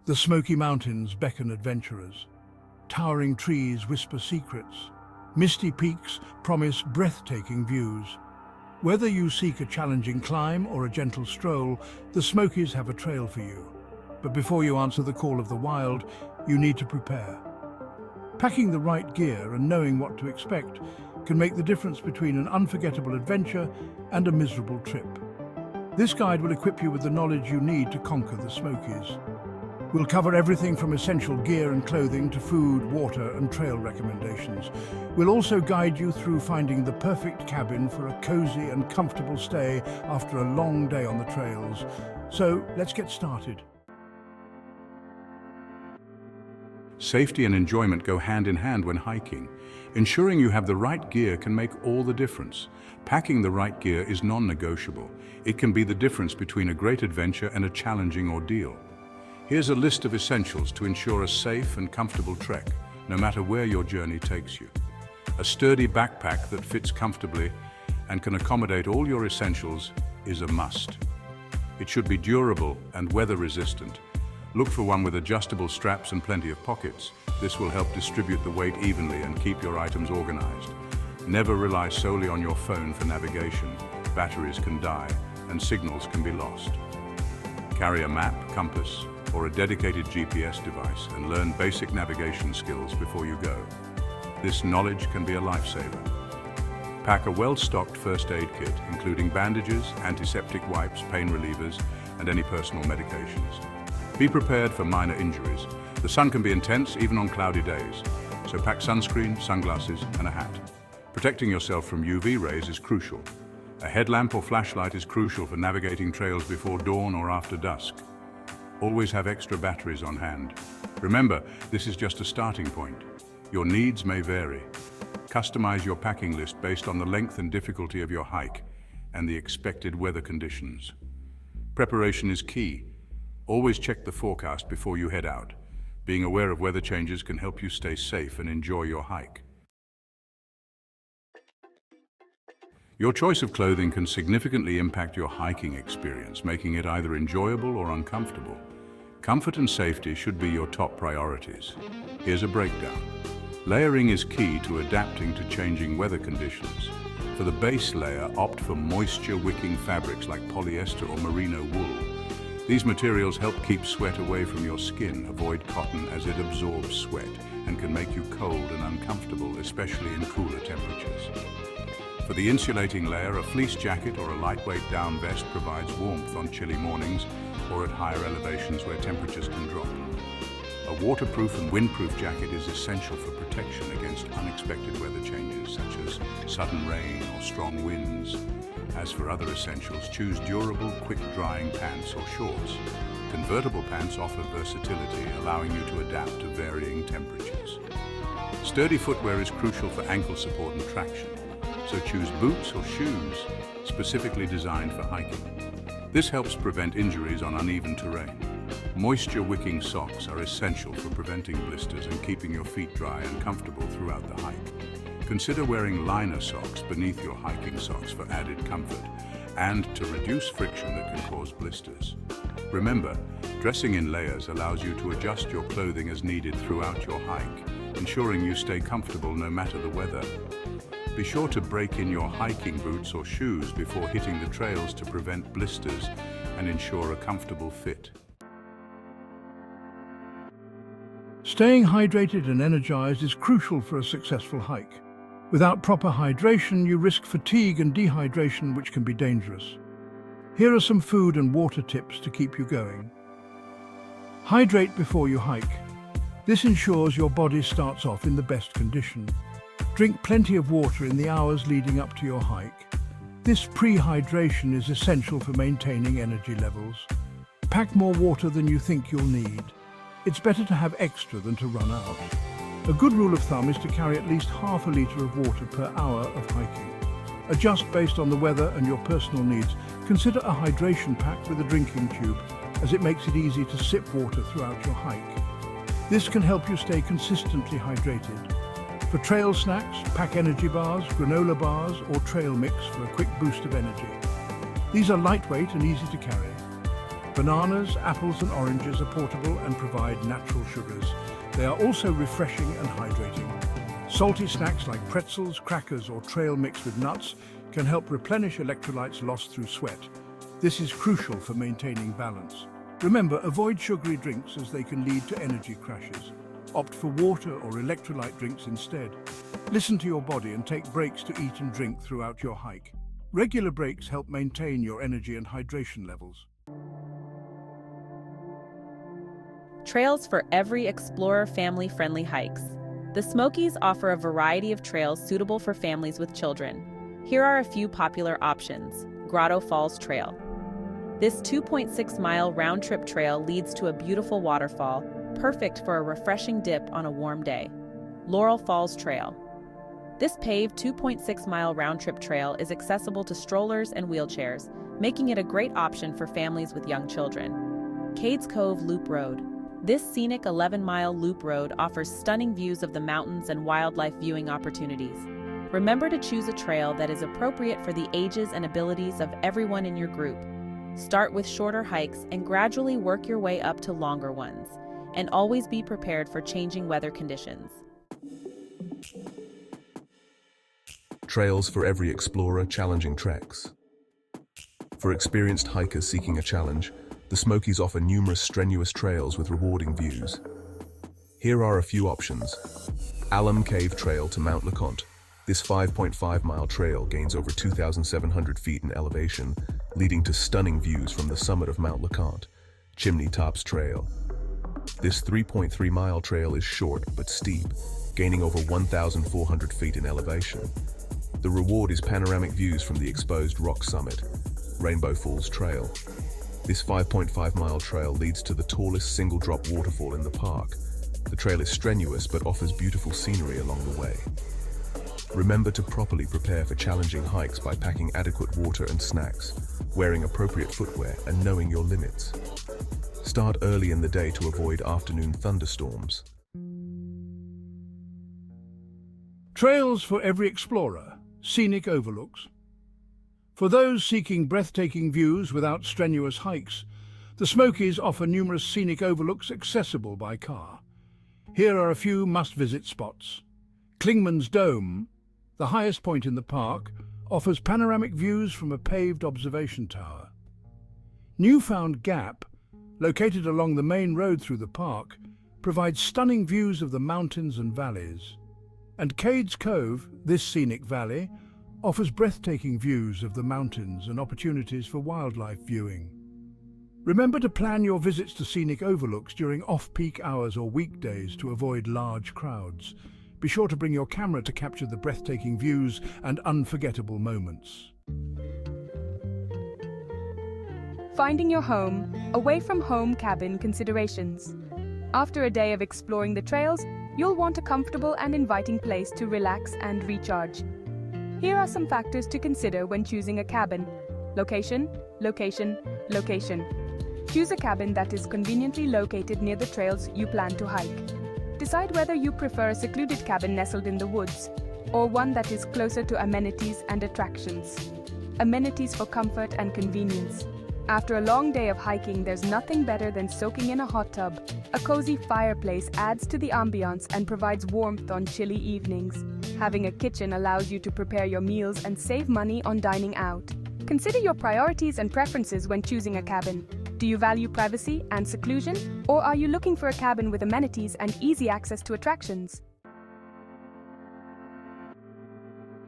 The Smoky Mountains beckon adventurers. Towering trees whisper secrets. Misty peaks promise breathtaking views. Whether you seek a challenging climb or a gentle stroll, the Smokies have a trail for you. But before you answer the call of the wild, you need to prepare. Packing the right gear and knowing what to expect can make the difference between an unforgettable adventure and a miserable trip. This guide will equip you with the knowledge you need to conquer the Smokies. We'll cover everything from essential gear and clothing to food, water, and trail recommendations. We'll also guide you through finding the perfect cabin for a cozy and comfortable stay after a long day on the trails. So let's get started. Safety and enjoyment go hand in hand when hiking. Ensuring you have the right gear can make all the difference. Packing the right gear is non-negotiable. It can be the difference between a great adventure and a challenging ordeal. Here's a list of essentials to ensure a safe and comfortable trek, no matter where your journey takes you. A sturdy backpack that fits comfortably and can accommodate all your essentials is a must. It should be durable and weather-resistant. Look for one with adjustable straps and plenty of pockets. This will help distribute the weight evenly and keep your items organized. Never rely solely on your phone for navigation. Batteries can die and signals can be lost. Carry a map, compass, or a dedicated GPS device and learn basic navigation skills before you go. This knowledge can be a lifesaver. Pack a well-stocked first aid kit, including bandages, antiseptic wipes, pain relievers, and any personal medications. Be prepared for minor injuries. The sun can be intense even on cloudy days, so pack sunscreen, sunglasses, and a hat. Protecting yourself from UV rays is crucial. A headlamp or flashlight is crucial for navigating trails before dawn or after dusk. Always have extra batteries on hand. Remember, this is just a starting point. Your needs may vary. Customize your packing list based on the length and difficulty of your hike and the expected weather conditions. Preparation is key. Always check the forecast before you head out. Being aware of weather changes can help you stay safe and enjoy your hike. Your choice of clothing can significantly impact your hiking experience, making it either enjoyable or uncomfortable. Comfort and safety should be your top priorities. Here's a breakdown. Layering is key to adapting to changing weather conditions. For the base layer, opt for moisture-wicking fabrics like polyester or merino wool. These materials help keep sweat away from your skin. Avoid cotton as it absorbs sweat and can make you cold and uncomfortable, especially in cooler temperatures. For the insulating layer, a fleece jacket or a lightweight down vest provides warmth on chilly mornings or at higher elevations where temperatures can drop. A waterproof and windproof jacket is essential for protection against unexpected weather changes such as sudden rain or strong winds. As for other essentials, choose durable, quick-drying pants or shorts. Convertible pants offer versatility, allowing you to adapt to varying temperatures. Sturdy footwear is crucial for ankle support and traction, so choose boots or shoes specifically designed for hiking. This helps prevent injuries on uneven terrain. Moisture-wicking socks are essential for preventing blisters and keeping your feet dry and comfortable throughout the hike. Consider wearing liner socks beneath your hiking socks for added comfort and to reduce friction that can cause blisters. Remember, dressing in layers allows you to adjust your clothing as needed throughout your hike, ensuring you stay comfortable no matter the weather. Be sure to break in your hiking boots or shoes before hitting the trails to prevent blisters and ensure a comfortable fit. Staying hydrated and energized is crucial for a successful hike. Without proper hydration, you risk fatigue and dehydration, which can be dangerous. Here are some food and water tips to keep you going. Hydrate before you hike. This ensures your body starts off in the best condition. Drink plenty of water in the hours leading up to your hike. This pre-hydration is essential for maintaining energy levels. Pack more water than you think you'll need. It's better to have extra than to run out. A good rule of thumb is to carry at least half a liter of water per hour of hiking. Adjust based on the weather and your personal needs. Consider a hydration pack with a drinking tube, as it makes it easy to sip water throughout your hike. This can help you stay consistently hydrated. For trail snacks, pack energy bars, granola bars, or trail mix for a quick boost of energy. These are lightweight and easy to carry. Bananas, apples and oranges are portable and provide natural sugars. They are also refreshing and hydrating. Salty snacks like pretzels, crackers or trail mix with nuts can help replenish electrolytes lost through sweat. This is crucial for maintaining balance. Remember, avoid sugary drinks as they can lead to energy crashes. Opt for water or electrolyte drinks instead. Listen to your body and take breaks to eat and drink throughout your hike. Regular breaks help maintain your energy and hydration levels. Trails for every explorer family-friendly hikes. The Smokies offer a variety of trails suitable for families with children. Here are a few popular options. Grotto Falls Trail. This 2.6-mile round-trip trail leads to a beautiful waterfall, perfect for a refreshing dip on a warm day. Laurel Falls Trail. This paved 2.6-mile round-trip trail is accessible to strollers and wheelchairs, making it a great option for families with young children. Cades Cove Loop Road. This scenic 11-mile loop road offers stunning views of the mountains and wildlife viewing opportunities. Remember to choose a trail that is appropriate for the ages and abilities of everyone in your group. Start with shorter hikes and gradually work your way up to longer ones. And always be prepared for changing weather conditions. Trails for every explorer, challenging treks. For experienced hikers seeking a challenge, the Smokies offer numerous strenuous trails with rewarding views. Here are a few options. Alum Cave Trail to Mount LeConte. This 5.5-mile trail gains over 2,700 feet in elevation, leading to stunning views from the summit of Mount LeConte. Chimney Tops Trail. This 3.3-mile trail is short but steep, gaining over 1,400 feet in elevation. The reward is panoramic views from the exposed rock summit. Rainbow Falls Trail. This 5.5-mile trail leads to the tallest single-drop waterfall in the park. The trail is strenuous but offers beautiful scenery along the way. Remember to properly prepare for challenging hikes by packing adequate water and snacks, wearing appropriate footwear, and knowing your limits. Start early in the day to avoid afternoon thunderstorms. Trails for every explorer, scenic overlooks. For those seeking breathtaking views without strenuous hikes, the Smokies offer numerous scenic overlooks accessible by car. Here are a few must-visit spots. Klingman's Dome, the highest point in the park, offers panoramic views from a paved observation tower. Newfound Gap, located along the main road through the park, provides stunning views of the mountains and valleys. And Cades Cove, this scenic valley, offers breathtaking views of the mountains and opportunities for wildlife viewing. Remember to plan your visits to scenic overlooks during off-peak hours or weekdays to avoid large crowds. Be sure to bring your camera to capture the breathtaking views and unforgettable moments. Finding your home, away from home cabin considerations. After a day of exploring the trails, you'll want a comfortable and inviting place to relax and recharge. Here are some factors to consider when choosing a cabin. Location, location, location. Choose a cabin that is conveniently located near the trails you plan to hike. Decide whether you prefer a secluded cabin nestled in the woods, or one that is closer to amenities and attractions. Amenities for comfort and convenience. After a long day of hiking, there's nothing better than soaking in a hot tub. A cozy fireplace adds to the ambiance and provides warmth on chilly evenings. Having a kitchen allows you to prepare your meals and save money on dining out. Consider your priorities and preferences when choosing a cabin. Do you value privacy and seclusion, or are you looking for a cabin with amenities and easy access to attractions?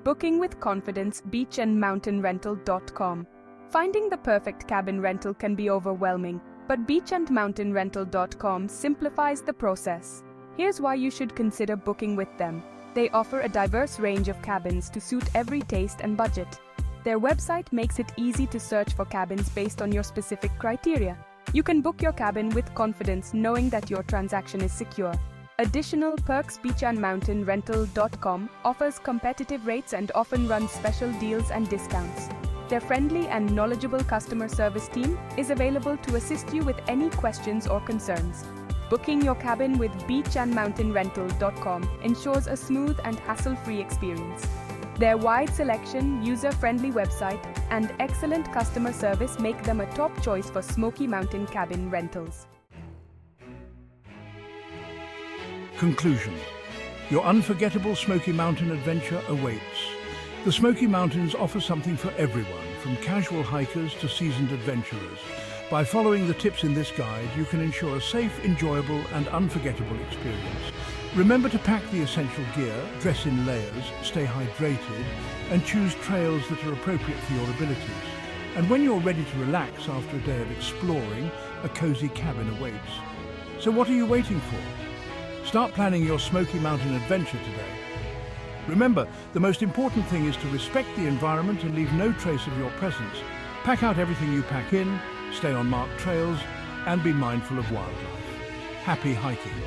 Booking with confidence, beachandmountainrental.com. Finding the perfect cabin rental can be overwhelming, but beachandmountainrental.com simplifies the process. Here's why you should consider booking with them. They offer a diverse range of cabins to suit every taste and budget. Their website makes it easy to search for cabins based on your specific criteria. You can book your cabin with confidence knowing that your transaction is secure. Additional perks: beachandmountainrental.com offers competitive rates and often runs special deals and discounts. Their friendly and knowledgeable customer service team is available to assist you with any questions or concerns. Booking your cabin with beachandmountainrental.com ensures a smooth and hassle-free experience. Their wide selection, user-friendly website, and excellent customer service make them a top choice for Smoky Mountain cabin rentals. Conclusion. Your unforgettable Smoky Mountain adventure awaits. The Smoky Mountains offer something for everyone, from casual hikers to seasoned adventurers. By following the tips in this guide, you can ensure a safe, enjoyable, and unforgettable experience. Remember to pack the essential gear, dress in layers, stay hydrated, and choose trails that are appropriate for your abilities. And when you're ready to relax after a day of exploring, a cozy cabin awaits. So what are you waiting for? Start planning your Smoky Mountain adventure today. Remember, the most important thing is to respect the environment and leave no trace of your presence. Pack out everything you pack in, stay on marked trails, and be mindful of wildlife. Happy hiking!